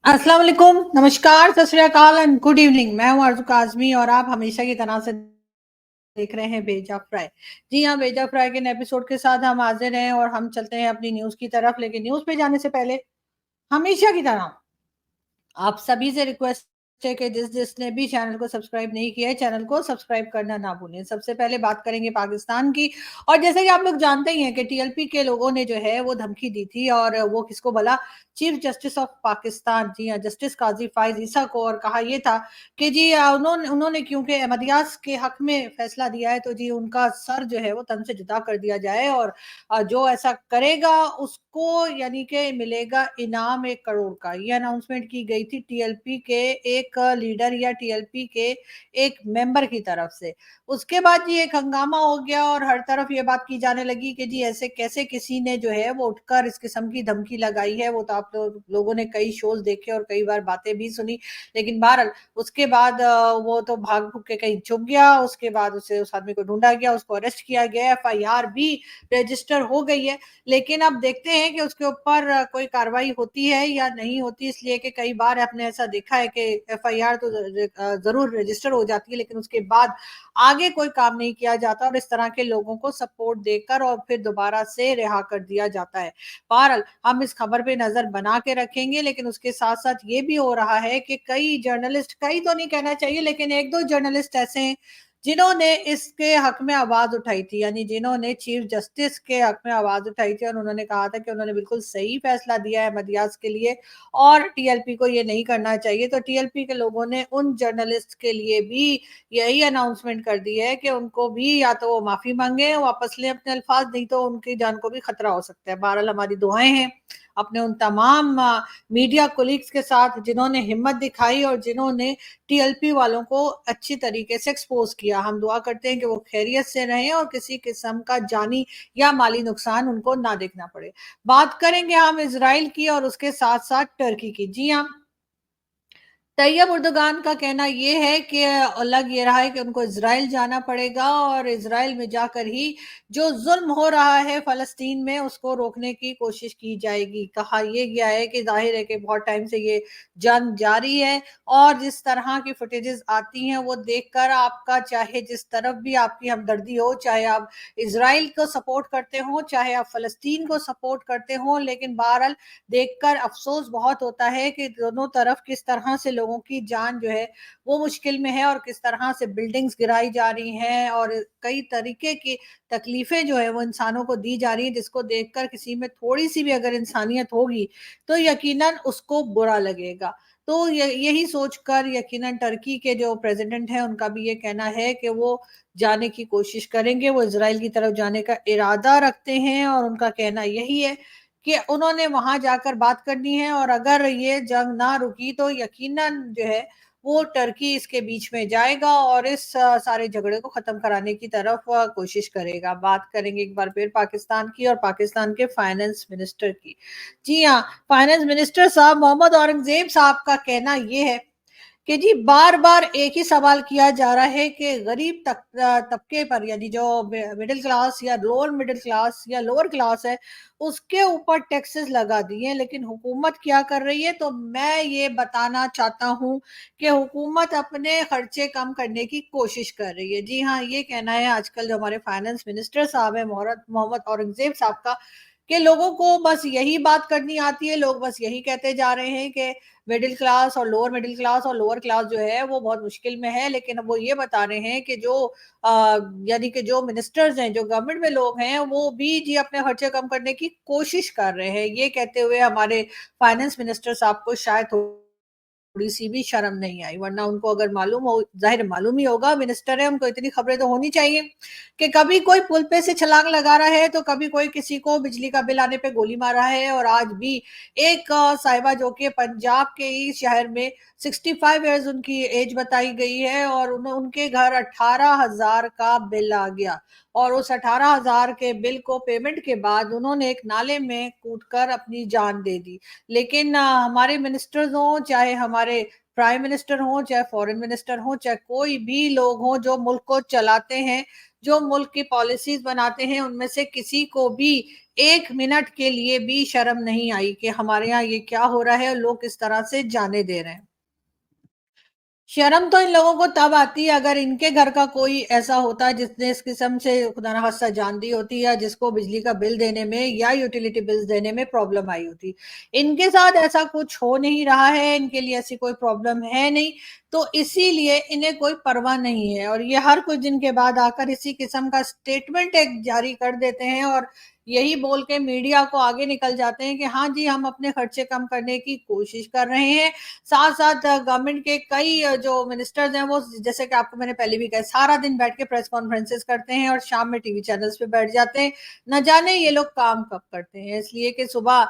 अस्सलाम वालेकुम, नमस्कार, सत श्री अकाल एंड गुड इवनिंग। मैं हूँ आरज़ू काज़मी और आप हमेशा की तरह से देख रहे हैं बेजा फ्राई। जी हाँ, बेजा फ्राई के नए एपिसोड के साथ हम हाज़िर हैं और हम चलते हैं अपनी न्यूज़ की तरफ। लेकिन न्यूज़ पे जाने से पहले हमेशा की तरह आप सभी से रिक्वेस्ट है कि जिसने भी चैनल को सब्सक्राइब नहीं किया है, चैनल को सब्सक्राइब करना ना भूलें। सबसे पहले बात करेंगे पाकिस्तान की। और जैसे कि आप लोग जानते ही हैं कि टीएलपी के लोगों ने जो है वो धमकी दी थी और वो किसको बोला, चीफ जस्टिस ऑफ पाकिस्तान, जी हाँ, जस्टिस काजी फाइज ईसा को। और कहा ये था कि जी उन्होंने उन्होंने क्योंकि अहमदियास के हक में फैसला दिया है तो जी उनका सर जो है वो तन से जुदा कर दिया जाए और जो ऐसा करेगा उसको यानी कि मिलेगा इनाम 1 करोड़ का। ये अनाउंसमेंट की गई थी टीएलपी के एक लीडर या टीएलपी के एक मेंबर की तरफ से। उसके बाद जी एक हंगामा हो गया और हर तरफ ये बात की जाने लगी कि जी ऐसे कैसे किसी ने जो है वो उठकर इस किस्म की धमकी लगाई है। वो तो आप लोगों ने कई शोज देखे और कई बार बातें भी सुनी। लेकिन बहरहाल उसके बाद वो तो भाग भूग के कहीं छुप गया। उसके बाद उसे उस आदमी को ढूंढा गया, उसको अरेस्ट किया गया, एफआईआर भी रजिस्टर हो गई है। लेकिन अब देखते हैं कि उसके ऊपर कोई कार्रवाई होती है या नहीं होती, इसलिए कि कई बार आपने ऐसा देखा है कि एफआईआर तो जरूर रजिस्टर हो जाती है लेकिन उसके बाद आगे कोई काम नहीं किया जाता और इस तरह के लोगों को सपोर्ट देकर और फिर दोबारा से रिहा कर दिया जाता है। बहरहाल हम इस खबर पे नजर बना के रखेंगे। लेकिन उसके साथ साथ ये भी हो रहा है कि कई जर्नलिस्ट, कई तो नहीं कहना चाहिए लेकिन एक दो जर्नलिस्ट ऐसे हैं जिन्होंने इसके हक में आवाज उठाई थी, यानी जिन्होंने चीफ जस्टिस के हक में आवाज उठाई थी और उन्होंने कहा था कि उन्होंने बिल्कुल सही फैसला दिया है मदियास के लिए और टीएलपी को ये नहीं करना चाहिए। तो टीएलपी के लोगों ने उन जर्नलिस्ट के लिए भी यही अनाउंसमेंट कर दी है कि उनको भी या तो वो माफी मांगे, वापस लें अपने अल्फाज, नहीं तो उनकी जान को भी खतरा हो सकता है। बहरहाल हमारी दुआएं हैं अपने उन तमाम मीडिया कोलीग्स के साथ जिन्होंने हिम्मत दिखाई और जिन्होंने टीएलपी वालों को अच्छी तरीके से एक्सपोज किया। हम दुआ करते हैं कि वो खैरियत से रहें और किसी किस्म का जानी या माली नुकसान उनको ना देखना पड़े। बात करेंगे हम इसराइल की और उसके साथ साथ टर्की की। जी हाँ, तैयब उर्दुगान का कहना ये है कि लग ये रहा है कि उनको इज़राइल जाना पड़ेगा और इज़राइल में जाकर ही जो ज़ुल्म हो रहा है फ़लस्तीन में उसको रोकने की कोशिश की जाएगी। कहा ये गया है कि ज़ाहिर है कि बहुत टाइम से ये जंग जारी है और जिस तरह की फुटेजेस आती हैं वो देखकर आपका चाहे जिस तरफ भी आपकी हमदर्दी हो, चाहे आप इज़राइल को सपोर्ट करते हो, चाहे आप फ़लस्तीन को सपोर्ट करते हो, लेकिन बहरहाल देखकर अफ़सोस बहुत होता है कि दोनों तरफ किस तरह से लोगों की जान जो है वो मुश्किल में है और किस तरह से बिल्डिंग्स गिराई जा रही हैं और कई तरीके की तकलीफें जो है वो इंसानों को दी जा रही हैं, जिसको देखकर किसी में थोड़ी-सी भी अगर इंसानियत होगी, तो यकीनन उसको बुरा लगेगा। तो यही सोचकर यकीनन टर्की के जो प्रेज़िडेंट हैं, उनका भी ये कहना है कि वो जाने की कोशिश करेंगे, वो इज़राइल की तरफ जाने का इरादा रखते हैं और उनका कहना यही है कि उन्होंने वहाँ जाकर बात करनी है और अगर ये जंग ना रुकी तो यकीनन जो है वो टर्की इसके बीच में जाएगा और इस सारे झगड़े को खत्म कराने की तरफ कोशिश करेगा। बात करेंगे एक बार फिर पाकिस्तान की और पाकिस्तान के फाइनेंस मिनिस्टर की। जी हाँ, फाइनेंस मिनिस्टर साहब मोहम्मद औरंगजेब साहब का कहना ये है कि जी बार-बार एक ही सवाल किया जा रहा है कि गरीब तबके पर, यानी जो मिडिल क्लास या लोअर मिडिल क्लास या लोअर क्लास है, उसके ऊपर टैक्सेस लगा दिए हैं, लेकिन हुकूमत क्या कर रही है? तो मैं ये बताना चाहता हूँ कि हुकूमत अपने खर्चे कम करने की कोशिश कर रही है। जी हाँ, ये कहना है आजकल जो हमारे फाइनेंस मिनिस्टर साहब हैं मोहम्मद औरंगजेब साहब का, कि लोगों को बस यही बात करनी आती है, लोग बस यही कहते जा रहे हैं कि मिडिल क्लास और लोअर क्लास जो है वो बहुत मुश्किल में है। लेकिन अब वो ये बता रहे हैं कि जो यानी कि जो मिनिस्टर्स हैं, जो गवर्नमेंट में लोग हैं, वो भी जी अपने खर्चे कम करने की कोशिश कर रहे हैं। ये कहते हुए हमारे फाइनेंस मिनिस्टर साहब को शायद थोड़ी-सी भी शर्म नहीं आई, वरना उनको अगर मालूम हो, ज़ाहिर है मालूम ही होगा, मिनिस्टर है, उनको इतनी खबरें तो होनी चाहिए कि कभी कोई पुल पे से छलांग लगा रहा है, तो कभी कोई किसी को बिजली का बिल आने पे गोली मार रहा है। और आज भी एक साहिबा जो कि पंजाब के ही शहर में 65 इयर्स उनकी एज बताई गई है और उनके घर 18,000 का बिल आ गया और उस 18,000 के बिल को पेमेंट के बाद उन्होंने एक नाले में कूदकर अपनी जान दे दी। लेकिन हमारे मिनिस्टर्स हों, चाहे हमारे प्राइम मिनिस्टर हों, चाहे फॉरेन मिनिस्टर हों, चाहे कोई भी लोग हों जो मुल्क को चलाते हैं, जो मुल्क की पॉलिसीज बनाते हैं उनमें से किसी को भी 1 मिनट के लिए भी शर्म नहीं आई कि हमारे यहाँ ये क्या हो रहा है और लोग किस तरह से जाने दे रहे हैं। शर्म तो इन लोगों को तब आती है अगर इनके घर का कोई ऐसा होता है जिसने इस किस्म से खुदा न खास्ता जान दी होती या जिसको बिजली का बिल देने में या यूटिलिटी बिल्स देने में प्रॉब्लम आई होती। इनके साथ ऐसा कुछ हो नहीं रहा है, इनके लिए ऐसी कोई प्रॉब्लम है नहीं, तो इसीलिए इन्हें कोई परवाह नहीं है और ये हर कुछ दिन के बाद आकर इसी किस्म का स्टेटमेंट एक जारी कर देते हैं और यही बोल के मीडिया को आगे निकल जाते हैं कि हाँ जी, हम अपने खर्चे कम करने की कोशिश कर रहे हैं। साथ-साथ गवर्नमेंट के कई जो मिनिस्टर्स हैं वो जैसे कि आपको मैंने पहले भी कहा सारा दिन बैठ के प्रेस कॉन्फ्रेंसेस करते हैं और शाम में टीवी चैनल्स पे बैठ जाते हैं। न जाने ये लोग काम कब करते हैं। इसलिए कि सुबह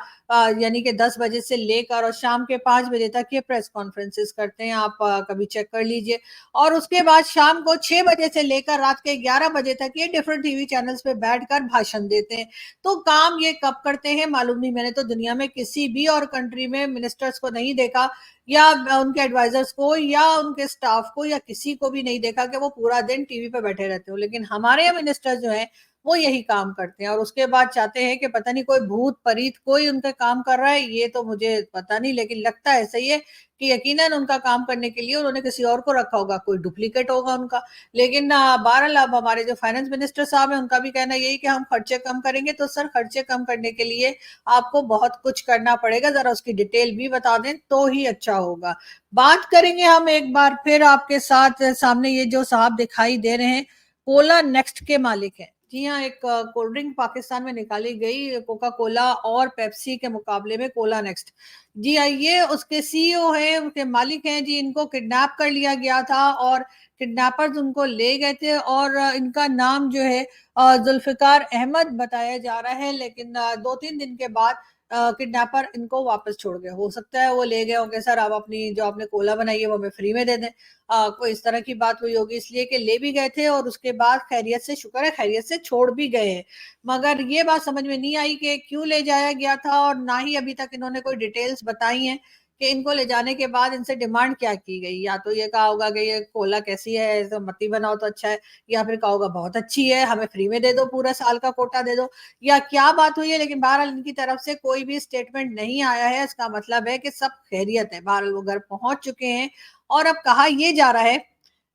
यानी कि 10 बजे से लेकर और शाम के 5 बजे तक ये प्रेस कॉन्फ्रेंसेस करते हैं। आप कभी चेक कर लीजिए और उसके बाद शाम को 6 बजे से लेकर रात के 11 बजे तक ये डिफरेंट टीवी चैनल्स पे बैठकर भाषण देते हैं। तो काम ये कब करते हैं मालूम नहीं। मैंने तो दुनिया में किसी भी और कंट्री में मिनिस्टर्स को नहीं देखा या उनके एडवाइजर्स को या उनके स्टाफ को या किसी को भी नहीं देखा कि वो पूरा दिन टीवी पे बैठे रहते हो। लेकिन हमारे यहाँ मिनिस्टर जो हैं वो यही काम करते हैं और उसके बाद चाहते हैं कि पता नहीं कोई भूत प्रीत कोई उनका काम कर रहा है, ये तो मुझे पता नहीं, लेकिन लगता ऐसा ही है कि यकीनन उनका काम करने के लिए उन्होंने किसी और को रखा होगा, कोई डुप्लीकेट होगा उनका। लेकिन बहरहाल अब हमारे जो फाइनेंस मिनिस्टर साहब हैं उनका भी कहना यही कि हम खर्चे कम करेंगे। तो सर, खर्चे कम करने के लिए आपको बहुत कुछ करना पड़ेगा, ज़रा उसकी डिटेल भी बता दें तो ही अच्छा होगा। बात करेंगे हम एक बार फिर आपके साथ सामने ये जो साहब दिखाई दे रहे हैं, कोला नेक्स्ट के मालिक हैं। जी हाँ, एक कोल्ड ड्रिंक पाकिस्तान में निकाली गई कोका कोला और पेप्सी के मुकाबले में कोला नेक्स्ट। जी हाँ, ये उसके सीईओ हैं, उसके मालिक हैं जी, इनको किडनैप कर लिया गया था और किडनैपर्स उनको ले गए थे और इनका नाम जो है जुल्फ़िकार अहमद बताया जा रहा है, लेकिन 2-3 दिन के बाद किडनैपर इनको वापस छोड़ गए। हो सकता है वो ले गए होंगे, सर आप अपनी जो आपने कोला बनाई है वो हमें फ्री में दे दें। कोई इस तरह की बात हुई होगी इसलिए कि ले भी गए थे और उसके बाद खैरियत से, शुक्र है खैरियत से छोड़ भी गए हैं। मगर ये बात समझ में नहीं आई कि क्यों ले जाया गया था और ना ही अभी तक इन्होंने कोई डिटेल्स बताई हैं कि इनको ले जाने के बाद इनसे डिमांड क्या की गई। या तो ये कहा होगा कि ये कोला कैसी है, तो मत ही बनाओ तो अच्छा है, या फिर कहा होगा बहुत अच्छी है, हमें फ्री में दे दो, पूरा साल का कोटा दे दो, या क्या बात हुई है। लेकिन बहरहाल इनकी तरफ से कोई भी स्टेटमेंट नहीं आया है। इसका मतलब है कि सब खैरियत है। बहरहाल वो घर पहुंच चुके हैं और अब कहा ये जा रहा है,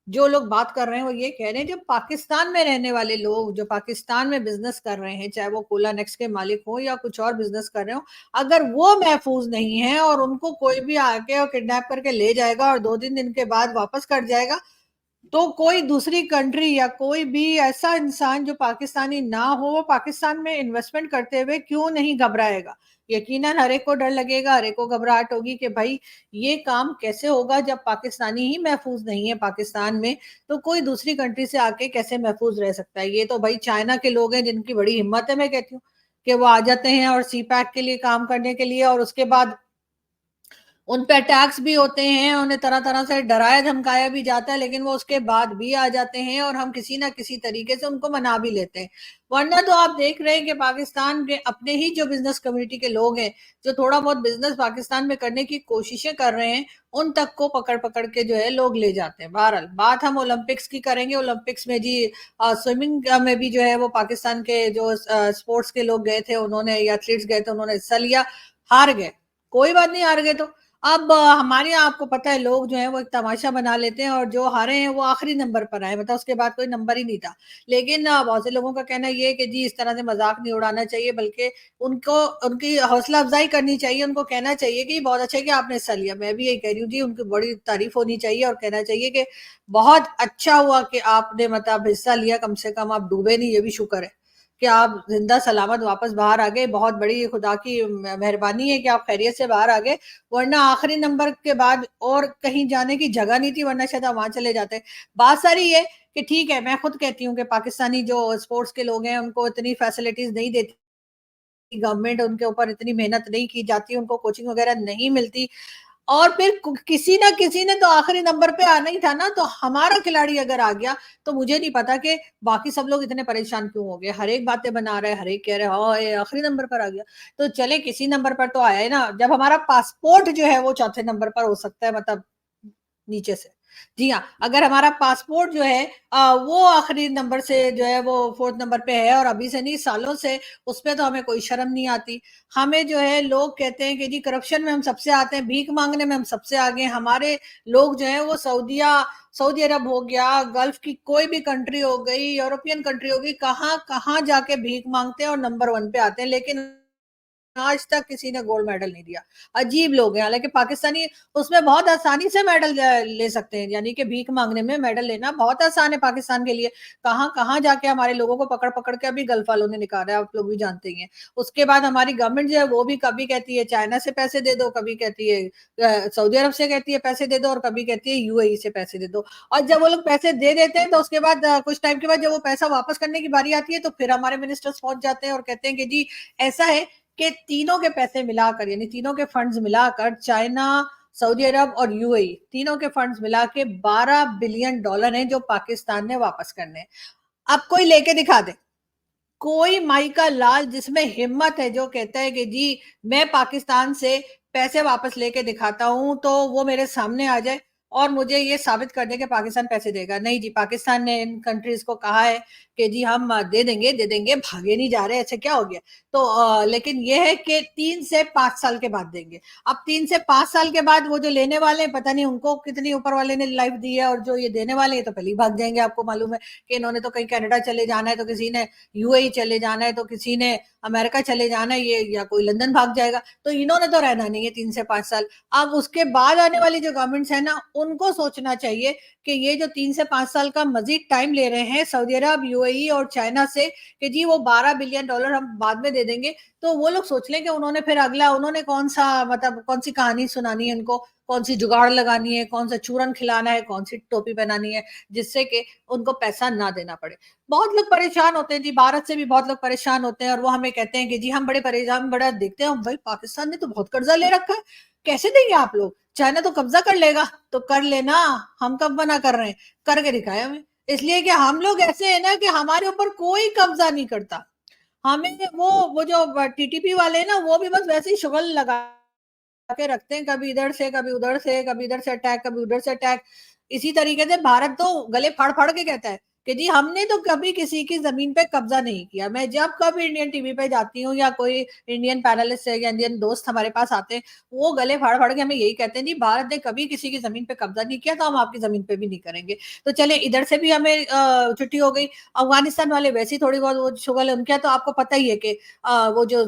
जो लोग बात कर रहे हैं वो ये कह रहे हैं, जो पाकिस्तान में रहने वाले लोग जो पाकिस्तान में बिजनेस कर रहे हैं, चाहे वो कोला नेक्स्ट के मालिक हो या कुछ और बिजनेस कर रहे हो, अगर वो महफूज नहीं है और उनको कोई भी आके और किडनैप करके ले जाएगा और 2-3 दिन के बाद वापस कर जाएगा, तो कोई दूसरी कंट्री या कोई भी ऐसा इंसान जो पाकिस्तानी ना हो, वो पाकिस्तान में इन्वेस्टमेंट करते हुए क्यों नहीं घबराएगा। यकीनन हर एक को डर लगेगा, हर एक को घबराहट होगी कि भाई ये काम कैसे होगा जब पाकिस्तानी ही महफूज नहीं है पाकिस्तान में, तो कोई दूसरी कंट्री से आके कैसे महफूज रह सकता है। ये तो भाई चाइना के लोग हैं जिनकी बड़ी हिम्मत है, मैं कहती हूँ कि वो आ जाते हैं और सी पैक के लिए काम करने के लिए और उसके बाद उन पे अटैक्स भी होते हैं, उन्हें तरह-तरह से डराया धमकाया भी जाता है, लेकिन वो उसके बाद भी आ जाते हैं और हम किसी न किसी तरीके से उनको मना भी लेते हैं। वरना तो आप देख रहे हैं कि पाकिस्तान के अपने ही जो बिज़नेस कम्युनिटी के लोग हैं, जो थोड़ा बहुत बिज़नेस पाकिस्तान में करने की कोशिशें कर रहे हैं, उन तक को पकड़-पकड़ के जो है लोग ले जाते हैं। बहरहाल बात हम ओलंपिक्स की करेंगे, ओलंपिक्स में जी स्विमिंग में भी जो है वो पाकिस्तान के जो स्पोर्ट्स के लोग गए थे, उन्होंने या एथलीट्स गए थे, उन्होंने हिस्सा लिया, हार गए। कोई बात नहीं, हार गए तो। अब हमारे यहाँ आपको पता है लोग जो हैं वो एक तमाशा बना लेते हैं और जो हारे हैं वो आखिरी नंबर पर आए, मतलब उसके बाद कोई नंबर ही नहीं था। लेकिन बहुत से लोगों का कहना ये है कि जी इस तरह से मज़ाक नहीं उड़ाना चाहिए, बल्कि उनको उनकी हौसला अफ़ज़ाई करनी चाहिए, उनको कहना चाहिए कि बहुत अच्छा है कि आपने हिस्सा लिया। मैं भी यही कह रही हूँ जी, उनकी बड़ी तारीफ़ होनी चाहिए और कहना चाहिए कि बहुत अच्छा हुआ कि आपने मतलब हिस्सा लिया, कम से कम आप डूबे नहीं, ये भी शुक्र है। कि आप ज़िंदा सलामत वापस बाहर आ गए, बहुत बड़ी खुदा की मेहरबानी है कि आप खैरियत से बाहर आ गए, वरना आखिरी नंबर के बाद और कहीं जाने की जगह नहीं थी, वरना शायद आप वहाँ चले जाते। बात सारी ये कि ठीक है, मैं खुद कहती हूँ कि पाकिस्तानी जो स्पोर्ट्स के लोग हैं, उनको इतनी फैसिलिटीज़ नहीं देती गवर्नमेंट, उनके ऊपर इतनी मेहनत नहीं की जाती, उनको कोचिंग वगैरह नहीं मिलती और फिर किसी ना किसी ने तो आखिरी नंबर पे आना ही था ना, तो हमारा खिलाड़ी अगर आ गया तो मुझे नहीं पता कि बाकी सब लोग इतने परेशान क्यों हो गए। हर एक बातें बना रहे हैं, हर एक कह रहे हैं हाँ ये आखिरी नंबर पर आ गया, तो चले किसी नंबर पर तो आया है ना। जब हमारा पासपोर्ट जो है वो चौथे नंबर पर हो सकता है, मतलब नीचे से, जी हाँ, अगर हमारा पासपोर्ट जो है वो आखिरी नंबर से जो है वो 4th नंबर पे है और अभी से नहीं सालों से, उसपे तो हमें कोई शर्म नहीं आती। हमें जो है लोग कहते हैं कि जी करप्शन में हम सबसे आते हैं, भीख मांगने में हम सबसे आगे हैं। हमारे लोग जो हैं वो सऊदी अरब हो गया, गल्फ की कोई भी कंट्री हो गई, यूरोपियन कंट्री हो गई, कहाँ-कहाँ जाके भीख मांगते हैं और नंबर 1 पे आते हैं, लेकिन आज तक किसी ने गोल्ड मेडल नहीं दिया। अजीब लोग हैं, हालाँकि पाकिस्तानी उसमें बहुत आसानी से मेडल ले सकते हैं, यानी कि भीख माँगने में मेडल लेना बहुत आसान है पाकिस्तान के लिए। कहाँ-कहाँ जाके हमारे लोगों को पकड़-पकड़ के अभी गल्फ वालों ने निकाला है, आप लोग भी जानते ही हैं। उसके बाद हमारी गवर्नमेंट जो है वो भी कभी कहती है चाइना से पैसे दे दो, कभी कहती है सऊदी अरब से कहती है पैसे दे दो और कभी कहती है यूएई से पैसे दे दो। और जब वो लोग पैसे दे देते हैं तो उसके बाद कुछ टाइम के बाद जब वो पैसा वापस करने की बारी आती है तो फिर हमारे मिनिस्टर्स पहुँच जाते हैं और कहते हैं कि जी ऐसा है कि तीनों के पैसे मिलाकर यानी तीनों के फंड्स मिलाकर चाइना, सऊदी अरब और यूएई तीनों के फंड्स मिला के $12 बिलियन हैं जो पाकिस्तान ने वापस करने हैं। अब कोई लेके दिखा दे, कोई माई का लाल जिसमें हिम्मत है जो कहता है कि जी मैं पाकिस्तान से पैसे वापस लेके दिखाता हूं तो वो मेरे सामने आ जाए और मुझे ये साबित कर दे कि पाकिस्तान पैसे देगा। नहीं जी, पाकिस्तान ने इन कंट्रीज को कहा है कि जी हम दे देंगे, भागे नहीं जा रहे, ऐसे क्या हो गया। तो लेकिन ये है कि 3 से 5 साल के बाद देंगे। अब 3 से 5 साल के बाद वो जो लेने वाले हैं पता नहीं उनको कितनी ऊपर वाले ने लाइफ दी है, और जो ये देने वाले हैं तो पहले ही भाग जाएंगे। आपको मालूम है कि इन्होंने तो कहीं कनाडा चले जाना है, तो किसी ने यूएई चले जाना है, तो किसी ने अमेरिका चले जाना है, ये या कोई लंदन भाग जाएगा। तो इन्होंने तो रहना नहीं है 3 से 5 साल। अब उसके बाद आने वाली जो गवर्नमेंट्स है ना, उनको सोचना चाहिए कि ये जो 3 से 5 साल का मजीद टाइम ले रहे हैं सऊदी अरब, यूएई और चाइना से कि जी वो $12 बिलियन हम बाद में दे देंगे, तो वो लोग सोच लें कि उन्होंने फिर अगला उन्होंने कौन सा मतलब कौन सी कहानी सुनानी है उनको, कौन सी जुगाड़ लगानी है, कौन सा चूरन खिलाना है, कौन सी टोपी पहनानी है, जिससे कि उनको पैसा ना देना पड़े। बहुत लोग परेशान होते हैं जी, भारत से भी बहुत लोग परेशान होते हैं और वो हमें कहते हैं कि जी हम बड़े परेशान, बड़ा देखते हैं भाई पाकिस्तान ने तो बहुत कर्जा ले रखा है, कैसे देंगे आप लोग, चाइना तो कब्जा कर लेगा। तो कर लेना, हम कब मना कर रहे हैं, करके दिखाए हमें। इसलिए कि हम लोग ऐसे है ना कि हमारे ऊपर कोई कब्जा नहीं करता। हमें वो जो टीटीपी वाले हैं ना, वो भी बस वैसे ही शुगल लगा के रखते हैं, कभी इधर से कभी उधर से, कभी इधर से अटैक कभी उधर से अटैक। इसी तरीके से भारत तो गले फाड़ फाड़ के कहता है कि जी हमने तो कभी किसी की जमीन पे कब्जा नहीं किया। मैं जब कभी इंडियन टीवी पे जाती हूँ या कोई इंडियन पैनलिस्ट या इंडियन दोस्त हमारे पास आते हैं, वो गले फाड़ फाड़ के हमें यही कहते हैं जी भारत ने कभी किसी की जमीन पे कब्जा नहीं किया, तो हम आपकी जमीन पे भी नहीं करेंगे। तो चले इधर से भी हमें छुट्टी हो गई। अफगानिस्तान वाले वैसे ही थोड़ी बहुत वो शुगल है उनके यहाँ, तो आपको पता ही है कि वो जो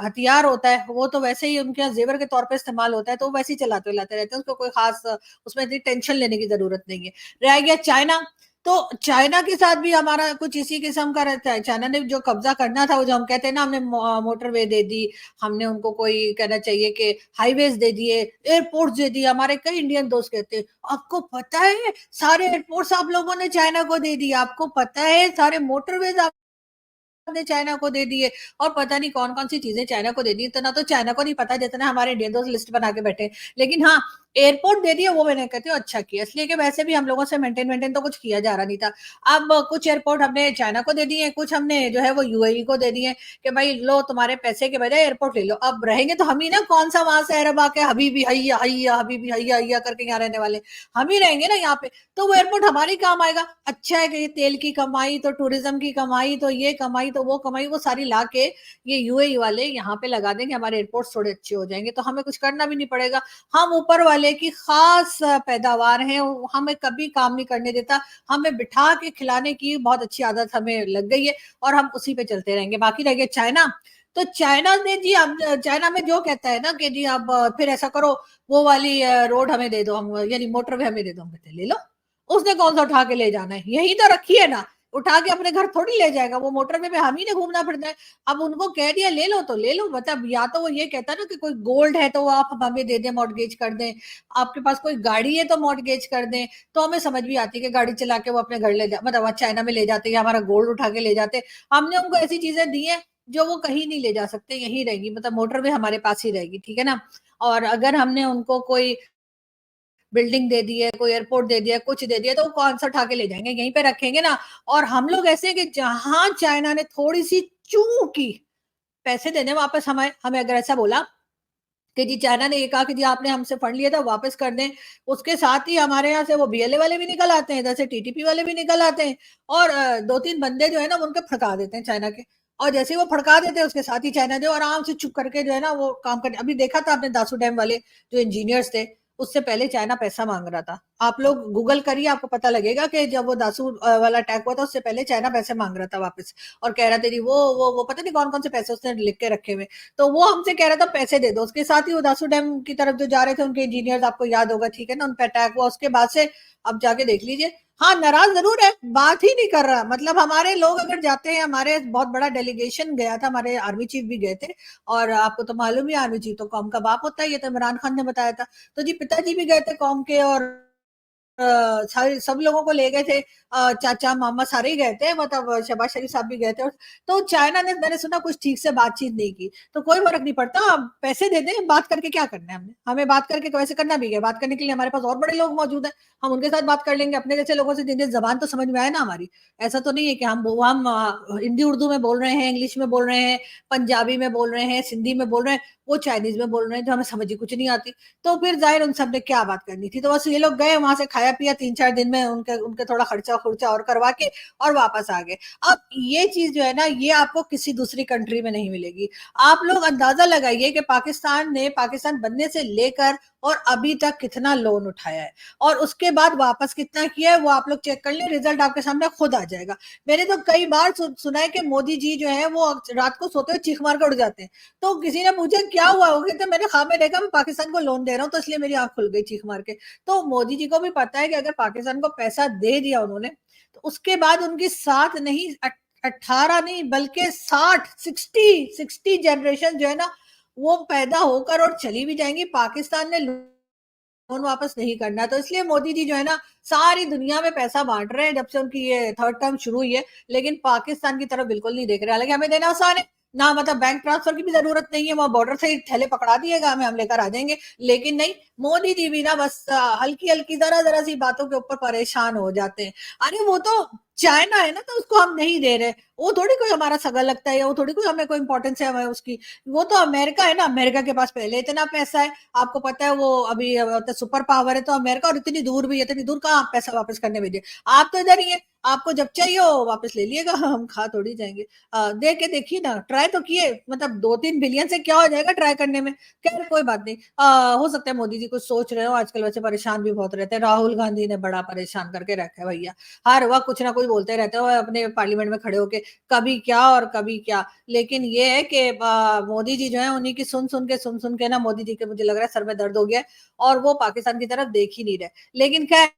हथियार होता है वो तो वैसे ही उनके यहाँ जेवर के तौर पे इस्तेमाल होता है, तो वो वैसे ही चलाते रहते हैं, उसको कोई खास उसमें इतनी टेंशन लेने की जरूरत नहीं है। रह गया चाइना, तो चाइना के साथ भी हमारा कुछ इसी किस्म का रहता है। चाइना ने जो कब्जा करना था, वो जो हम कहते हैं ना हमने मोटरवे दे दी, हमने उनको कोई कहना चाहिए कि हाईवेज दे दिए, एयरपोर्ट दे दिए। हमारे कई इंडियन दोस्त कहते हैं आपको पता है सारे एयरपोर्ट्स आप लोगों ने चाइना को दे दिए, आपको पता है सारे मोटरवेज ने चाइना को दे दिए और पता नहीं कौन-कौन सी चीज़ें चाइना को दे दी। इतना तो चाइना को नहीं पता जितना हमारे इंडियन दोस्त लिस्ट बना के बैठे हैं। लेकिन हाँ, एयरपोर्ट दे दिए वो मैंने कहती हूँ अच्छा किया, इसलिए कि वैसे भी हम लोगों से मेंटेन तो कुछ किया जा रहा नहीं था। अब कुछ एयरपोर्ट हमने चाइना को दे दिए, कुछ हमने जो है वो यूएई को दे दिए कि भाई लो तुम्हारे पैसे के बजाय एयरपोर्ट ले लो। अब रहेंगे तो हम ही ना, कौन-सा वहाँ से अरब आके हबीबी हैया हैया, हबीबी हैया हैया करके यहाँ रहने वाले। हम ही रहेंगे ना यहाँ पे, तो वो एयरपोर्ट हमारे ही काम आएगा। अच्छा है कि ये तेल की कमाई, तो टूरिज्म की कमाई, तो ये कमाई, तो वो कमाई, वो सारी ला के ये यूएई वाले यहाँ पे लगा देंगे, हमारे एयरपोर्ट्स थोड़े अच्छे हो जाएंगे, तो हमें कुछ करना भी नहीं पड़ेगा। हम ऊपर वाले की खास पैदावार हैं, वो हमें कभी काम नहीं करने देता। हमें बिठा के खिलाने की बहुत अच्छी आदत हमें लग गई है और हम उसी पे चलते रहेंगे। बाकी रह गया चाइना, तो चाइना ने जी अब चाइना में जो कहता है ना कि जी अब फिर ऐसा करो, वो वाली रोड हमें दे दो, हम यानी मोटरवे हमें दे दो, हम कहते हैं ले लो। उसने कौन सा उठा के ले जाना है, यही तो रखी है ना, उठा के अपने घर थोड़ी ले जाएगा, वो मोटरवे पे हम ही ने घूमना फिरना है। अब उनको कह दिया ले लो तो ले लो, मतलब या तो वो ये कहता है ना कि कोई गोल्ड है तो वो आप हमें दे दें, मॉर्गेज कर दें, आपके पास कोई गाड़ी है तो मॉर्गेज कर दें, तो हमें समझ भी आती है कि गाड़ी चला के वो अपने घर ले जा, मतलब चाइना में ले जाते या हमारा गोल्ड उठा के ले जाते। हमने उनको ऐसी चीजें दी हैं जो वो कहीं नहीं ले जा सकते, यहीं रहेगी, मतलब मोटरवे हमारे पास ही रहेगी, ठीक है ना। और अगर हमने उनको कोई बिल्डिंग दे दी है, कोई एयरपोर्ट दे दिया, कुछ दे दिया, तो वो कौन सा उठा के ले जाएंगे, यहीं पे रखेंगे ना। और हम लोग ऐसे हैं कि जहां चाइना ने थोड़ी सी चूक की पैसे देने वापस हमें हमें अगर ऐसा बोला कि जी चाइना ने ये कहा कि जी आपने हमसे फंड लिया था वापस कर दें। उसके साथ ही हमारे यहाँ से वो बीएलए वाले भी निकल आते हैं, इधर से टीटीपी वाले भी निकल आते हैं और 2-3 बंदे जो है ना वो उनके फड़का देते हैं चाइना के। और जैसे ही वो फड़का देते हैं उसके साथ ही चाइना जो आराम से चुप करके जो है ना वो काम करने। अभी देखा था आपने दासू डैम वाले जो इंजीनियर्स थे, उससे पहले चाइना पैसा माँग रहा था। आप लोग गूगल करिए आपको पता लगेगा कि जब वो दासू वाला अटैक हुआ था उससे पहले चाइना पैसे माँग रहा था वापस और कह रहा था जी वो पता नहीं कौन-कौन से पैसे उसने लिख के रखे हुए। तो वो हमसे कह रहा था पैसे दे दो। उसके साथ ही वो दासू डैम की तरफ जो जा रहे थे उनके इंजीनियर्स आपको याद होगा, ठीक है ना? उन पे अटैक हुआ उसके बाद से अब जाके देख लीजिए। हाँ, नाराज़ ज़रूर है, बात ही नहीं कर रहा। मतलब हमारे लोग अगर जाते हैं, हमारे बहुत बड़ा डेलीगेशन गया था, हमारे आर्मी चीफ भी गए थे और आपको तो मालूम ही है आर्मी चीफ तो कौम का बाप होता है, ये तो इमरान खान ने बताया था। तो जी पिताजी भी गए थे कौम के और सारे सब लोगों को ले गए थे चाचा मामा सारे ही गए थे मतलब शहबाज शरीफ साहब भी गए थे तो चाइना ने मैंने सुना कुछ ठीक से बातचीत नहीं की तो कोई फर्क नहीं पड़ता आप पैसे दे दें बात करके क्या करना है हमने हमें बात करके वैसे करना भी है बात करने के लिए हमारे पास और बड़े लोग मौजूद हैं हम उनके साथ बात कर लेंगे अपने जैसे लोगों से जिन्हें जबान तो समझ में आए ना हमारी ऐसा तो नहीं है कि हम हिंदी उर्दू में बोल रहे हैं इंग्लिश में बोल रहे हैं पंजाबी में बोल रहे हैं सिंधी में बोल रहे हैं वो चाइनीज में बोल रहे हैं जो हमें समझ ही कुछ नहीं आती तो फिर जाहिर उन सब ने क्या बात करनी थी तो बस ये लोग गए वहां से खाया पिया 3-4 दिन में उनके उनके थोड़ा खर्चा खुर्चा और करवा के और वापस आ गए अब ये चीज जो है ना ये आपको किसी दूसरी कंट्री में नहीं मिलेगी आप लोग अंदाजा लगाइए कि पाकिस्तान ने पाकिस्तान बनने से लेकर और अभी तक कितना लोन उठाया है और उसके बाद वापस कितना किया है वो आप लोग चेक कर लें रिजल्ट आपके सामने खुद आ जाएगा मैंने तो कई बार सुना है कि मोदी जी जो है वो रात को सोते हुए चीख मार कर उड़ जाते हैं तो किसी ने पूछा क्या हुआ होगा तो मैंने ख्वाब में देखा मैं पाकिस्तान को लोन दे रहा हूँ तो इसलिए मेरी आंख खुल गई चीख मार के तो मोदी जी को भी पता है कि अगर पाकिस्तान को पैसा दे दिया उन्होंने तो उसके बाद उनकी 7 नहीं 18 नहीं बल्कि 60 जनरेशन जो है ना वो पैदा होकर और चली भी जाएंगी पाकिस्तान ने लोन वापस नहीं करना तो इसलिए मोदी जी जो है ना सारी दुनिया में पैसा बांट रहे हैं जब से उनकी ये थर्ड टर्म शुरू हुई है लेकिन पाकिस्तान की तरफ बिल्कुल नहीं देख रहे हालांकि हमें देना आसान है ना मतलब बैंक ट्रांसफर की भी जरूरत नहीं है वहां बॉर्डर से ही थैले पकड़ा दिएगा हमें हम लेकर आ जाएंगे लेकिन नहीं मोदी जी भी ना बस हल्की हल्की जरा जरा सी बातों के ऊपर परेशान हो जाते हैं अरे वो तो चाइना है ना तो उसको हम नहीं दे रहे वो थोड़ी कोई हमारा सगा लगता है या वो थोड़ी कोई हमें कोई इंपॉर्टेंस है हमें उसकी वो तो अमेरिका है ना अमेरिका के पास पहले इतना पैसा है आपको पता है वो अभी सुपर पावर है तो अमेरिका और इतनी दूर भी है इतनी दूर कहाँ आप पैसा वापस करने भेजे आप तो इधर ही है आपको जब चाहिए हो वापस ले लिएगा हम खा थोड़ी जाएंगे दे के देखिए ना ट्राई तो किए मतलब 2-3 बिलियन से क्या हो जाएगा ट्राई करने में खैर कोई बात नहीं हो सकता है मोदी जी कुछ सोच रहे हो आजकल वैसे परेशान भी बहुत रहते हैं राहुल गांधी ने बड़ा परेशान करके रखा है भैया हर वक्त कुछ ना कुछ बोलते रहते हो अपने पार्लियामेंट में खड़े होके कभी क्या और कभी क्या लेकिन ये है कि मोदी जी जो है उन्हीं की सुन सुन के ना मोदी जी के मुझे लग रहा है सर में दर्द हो गया और वो पाकिस्तान की तरफ देख ही नहीं रहे लेकिन खैर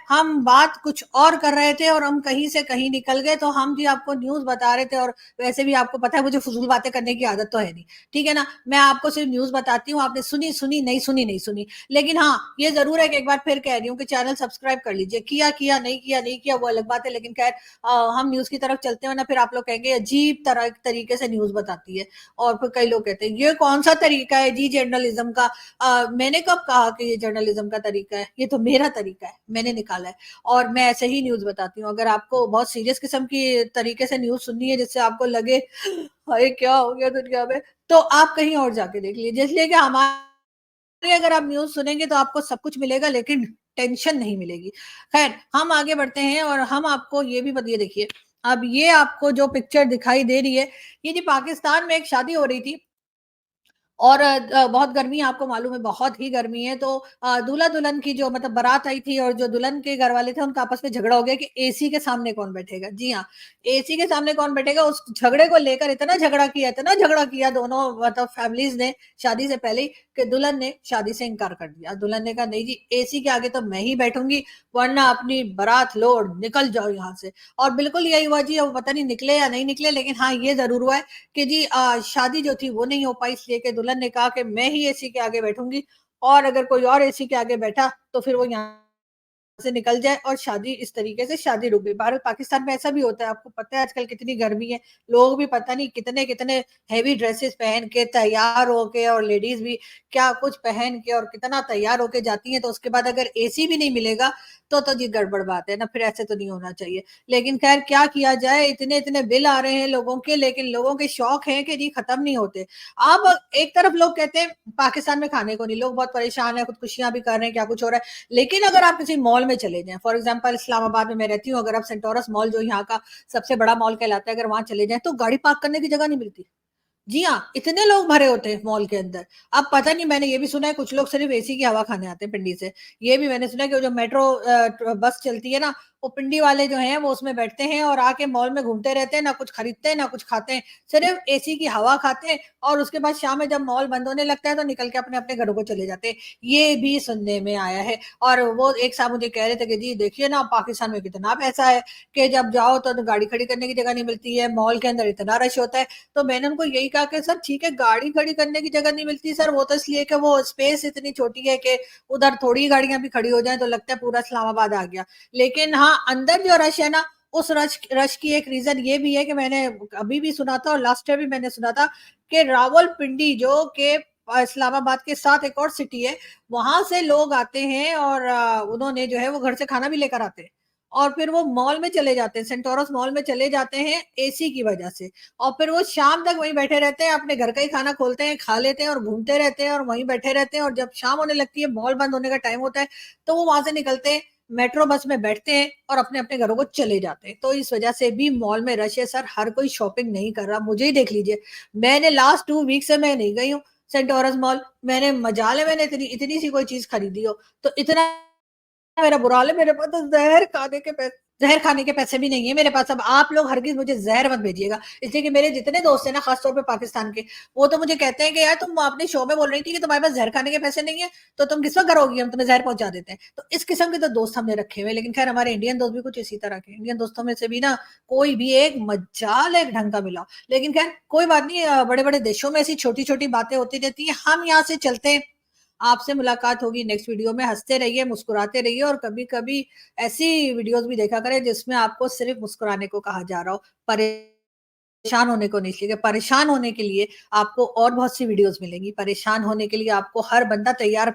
हम बात कुछ और कर रहे थे और हम कहीं से कहीं निकल गए तो हम जी आपको न्यूज बता रहे थे और वैसे भी आपको पता है मुझे फजूल बातें करने की आदत तो है नहीं ठीक है ना मैं आपको सिर्फ न्यूज बताती हूँ आपने सुनी सुनी नहीं सुनी लेकिन हाँ ये जरूर है कि एक बार फिर कह रही हूँ कि चैनल सब्सक्राइब कर लीजिए किया किया नहीं किया वो अलग बात है लेकिन खैर हम न्यूज की तरफ चलते हैं ना फिर आप लोग कहेंगे अजीब तरह तरीके से न्यूज बताती है और फिर कई लोग कहते हैं ये कौन सा तरीका है जी जर्नलिज्म का मैंने कब कहा कि ये जर्नलिज्म का तरीका है ये तो मेरा तरीका है मैंने निकाला है और मैं ऐसे ही न्यूज बताती हूँ अगर आपको बहुत सीरियस किस्म की तरीके से न्यूज सुननी है जिससे आपको लगे हाय क्या हो गया दुनिया में तो आप कहीं और जाके देख लीजिए इसलिए कि हमारे अगर आप न्यूज सुनेंगे तो आपको सब कुछ मिलेगा लेकिन टेंशन नहीं मिलेगी खैर हम आगे बढ़ते हैं और हम आपको ये भी बताइए देखिए अब ये आपको जो पिक्चर दिखाई दे रही है ये जी पाकिस्तान में एक शादी हो रही थी और बहुत गर्मी आपको मालूम है बहुत ही गर्मी है तो दूल्हा दुल्हन की जो मतलब बारात आई थी और जो दुल्हन के घर वाले थे उनका आपस में झगड़ा हो गया कि एसी के सामने कौन बैठेगा जी हाँ एसी के सामने कौन बैठेगा उस झगड़े को लेकर इतना झगड़ा किया दोनों मतलब फैमिलीज ने शादी से पहले ही कि दुल्हन ने शादी से इनकार कर दिया दुल्हन ने कहा नहीं जी एसी के आगे तो मैं ही बैठूंगी वरना अपनी बारात लो और निकल जाओ यहाँ से और बिल्कुल यही हुआ जी अब पता नहीं निकले या नहीं निकले लेकिन हाँ ये जरूर हुआ है कि जी शादी जो थी वो नहीं हो पाई इसलिए कि दुल्हन ने कहा कि मैं ही एसी के आगे बैठूंगी और अगर कोई और एसी के आगे बैठा तो फिर वो यहाँ से निकल जाए और शादी इस तरीके से शादी रुक गई। भारत पाकिस्तान में ऐसा भी होता है, आपको पता है आजकल कितनी गर्मी है, लोग भी पता नहीं कितने कितने हैवी ड्रेसेस पहन के तैयार होके, और लेडीज भी क्या कुछ पहन के और कितना तैयार होके जाती हैं, तो उसके बाद अगर एसी भी नहीं मिलेगा तो जी गड़बड़ बात है ना, फिर ऐसे तो नहीं होना चाहिए। लेकिन खैर क्या किया जाए, इतने इतने बिल आ रहे हैं लोगों के, लेकिन लोगों के शौक हैं कि जी खत्म नहीं होते। अब एक तरफ लोग कहते हैं पाकिस्तान में खाने को नहीं, लोग बहुत परेशान है, खुदकुशियां भी कर रहे हैं, क्या कुछ हो रहा है। लेकिन अगर आप किसी मॉल में चले जाएं, फॉर एग्जांपल इस्लामाबाद में मैं रहती हूँ, अगर आप सेंटोरस मॉल जो यहाँ का सबसे बड़ा मॉल कहलाता है, अगर वहां चले जाएं तो गाड़ी पार्क करने की जगह नहीं मिलती। जी हाँ, इतने लोग भरे होते हैं मॉल के अंदर। अब पता नहीं, मैंने ये भी सुना है कुछ लोग सिर्फ एसी की हवा खाने आते हैं पिंडी से। ये भी मैंने सुना है कि जो मेट्रो बस चलती है ना, वो पिंडी वाले जो हैं वो उसमें बैठते हैं और आके मॉल में घूमते रहते हैं, ना कुछ खरीदते हैं ना कुछ खाते हैं, सिर्फ एसी की हवा खाते हैं, और उसके बाद शाम में जब मॉल बंद होने लगता है तो निकल के अपने अपने घरों को चले जाते हैं। ये भी सुनने में आया है। और वो एक साहब मुझे कह रहे थे कि जी देखिए ना, पाकिस्तान में कितना पैसा है कि जब जाओ तो गाड़ी खड़ी करने की जगह नहीं मिलती है, मॉल के अंदर इतना रश होता है। तो मैंने उनको यही कहा कि सर ठीक है, गाड़ी खड़ी करने की जगह नहीं मिलती सर, वो तो इसलिए कि वो स्पेस इतनी छोटी है कि उधर थोड़ी गाड़ियां भी खड़ी हो जाए तो लगता है पूरा इस्लामाबाद आ गया। लेकिन हाँ, अंदर जो रश है ना, उस रश रश की एक रीजन ये भी है कि मैंने अभी भी सुना था और लास्ट ईयर भी मैंने सुना था कि रावलपिंडी जो के इस्लामाबाद के साथ एक और सिटी है, वहां से लोग आते हैं और उन्होंने जो है वो घर से खाना भी लेकर आते हैं, और फिर वो मॉल में चले जाते हैं, सेंटोरस मॉल में चले जाते हैं एसी की वजह से, और फिर वो शाम तक वहीं बैठे रहते हैं, अपने घर का ही खाना खोलते हैं, खा लेते हैं और घूमते रहते हैं और वहीं बैठे रहते हैं, और जब शाम होने लगती है, मॉल बंद होने का टाइम होता है, तो वो वहां से निकलते हैं, मेट्रो बस में बैठते हैं और अपने अपने घरों को चले जाते हैं। तो इस वजह से भी मॉल में रश है सर, हर कोई शॉपिंग नहीं कर रहा। मुझे ही देख लीजिए, मैंने लास्ट 2 वीक से मैं नहीं गई हूँ सेंटोरस मॉल। मैंने मजाल है, मैंने इतनी इतनी सी कोई चीज खरीदी हो तो इतना मेरा बुरा हाल है। मेरे पास तो जहर खाने के पैसे भी नहीं है मेरे पास। अब आप लोग हरगिज मुझे जहर मत भेजिएगा, इसलिए कि मेरे जितने दोस्त हैं ना, खासतौर पे पाकिस्तान के, वो तो मुझे कहते हैं कि यार तुम अपने शो में बोल रही थी कि तुम्हारे पास जहर खाने के पैसे नहीं है, तो तुम किस वक्त करोगी, हम तुम्हें जहर पहुंचा देते हैं। तो इस किस्म के तो दोस्त हमने रखे हुए। लेकिन खैर, हमारे इंडियन दोस्त भी कुछ इसी तरह के, इंडियन दोस्तों में से भी ना कोई भी एक मजाल एक ढंग का मिला। लेकिन खैर कोई बात नहीं, बड़े बड़े देशों में ऐसी छोटी छोटी बातें होती रहती है। हम यहाँ से चलते हैं, आपसे मुलाकात होगी नेक्स्ट वीडियो में। हंसते रहिए, मुस्कुराते रहिए, और कभी कभी ऐसी वीडियोस भी देखा करें जिसमें आपको सिर्फ मुस्कुराने को कहा जा रहा हो, परेशान होने को नहीं। इसलिए परेशान होने के लिए आपको और बहुत सी वीडियोस मिलेंगी, परेशान होने के लिए आपको हर बंदा तैयार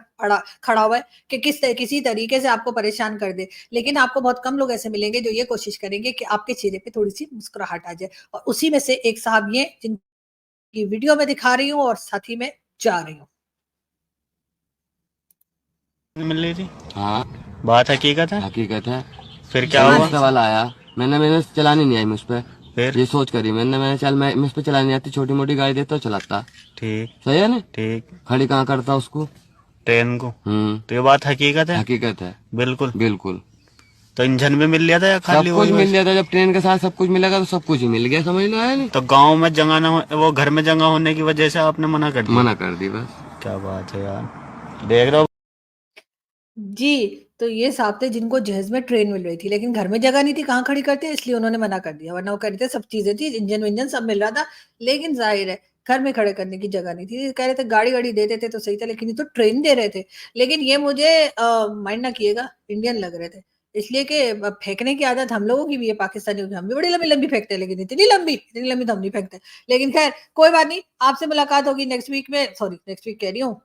खड़ा हुआ है कि किसी तरीके से आपको परेशान कर दे। लेकिन आपको बहुत कम लोग ऐसे मिलेंगे जो ये कोशिश करेंगे कि आपके चेहरे पे थोड़ी सी मुस्कुराहट आ जाए, और उसी में से एक साहब ये जिनकी वीडियो में दिखा रही हूँ और साथ ही में जा रही हूँ। मिल रही थी। हाँ, बात हकीकत है। हकीकत है। फिर क्या मैंने हुआ? उसका वाला आया, मैंने चलानी नहीं आई मुझ पे। फिर ये सोच करी मैंने चल मैं मुझ पे चलानी नहीं आती, छोटी मोटी गाड़ी देता तो चलाता। ठीक सही है ना? ठीक। खड़ी कहाँ करता उसको? ट्रेन को। तो ये बात हकीकत है। हकीकत है, बिल्कुल। बिल्कुल। तो इंजन भी मिल लिया था या सब खाली कुछ वही मिल बस? गया था, जब ट्रेन के साथ सब कुछ मिलेगा तो सब कुछ ही मिल गया, समझ लो है नहीं? तो गांव में जगह ना वो घर में जगह होने की वजह से आपने मना कर दिया? मना कर दी बस। क्या बात है यार, देख रहे हो। जी, तो ये साहब थे जिनको जहेज में ट्रेन मिल रही थी, लेकिन घर में जगह नहीं थी, कहाँ खड़ी करते, इसलिए उन्होंने मना कर दिया। वरना वो कह रहे थे सब चीजें थी, इंजन-विंजन सब मिल रहा था, लेकिन ज़ाहिर है घर में खड़े करने की जगह नहीं थी। कह रहे थे गाड़ी-वाड़ी दे देते तो सही था, लेकिन ये तो ट्रेन दे रहे थे। लेकिन ये मुझे माइंड ना किएगा, इंडियन लग रहे थे। इसलिए कि फेंकने की आदत हम लोगों की भी है, पाकिस्तानियों की। हम भी बड़ी लंबी-लंबी फेंकते हैं, लेकिन इतनी लंबी तो हम नहीं फेंकते। लेकिन खैर कोई बात नहीं, आपसे मुलाकात होगी नेक्स्ट वीक में, सॉरी नेक्स्ट वीक कह रही हूँ,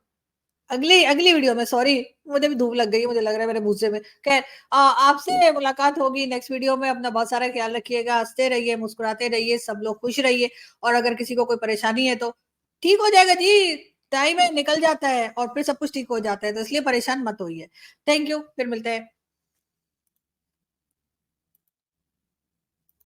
अगली अगली वीडियो में। सॉरी, मुझे भी धूप लग गई है, मुझे लग रहा है मेरे मुँह में। खैर आपसे मुलाकात होगी नेक्स्ट वीडियो में। अपना बहुत सारा ख्याल रखिएगा, हँसते रहिए, मुस्कुराते रहिए, सब लोग खुश रहिए, और अगर किसी को कोई परेशानी है तो ठीक हो जाएगा जी, टाइम है, निकल जाता है और फिर सब कुछ ठीक हो जाता है, तो इसलिए परेशान मत होइए। थैंक यू, फिर मिलते हैं।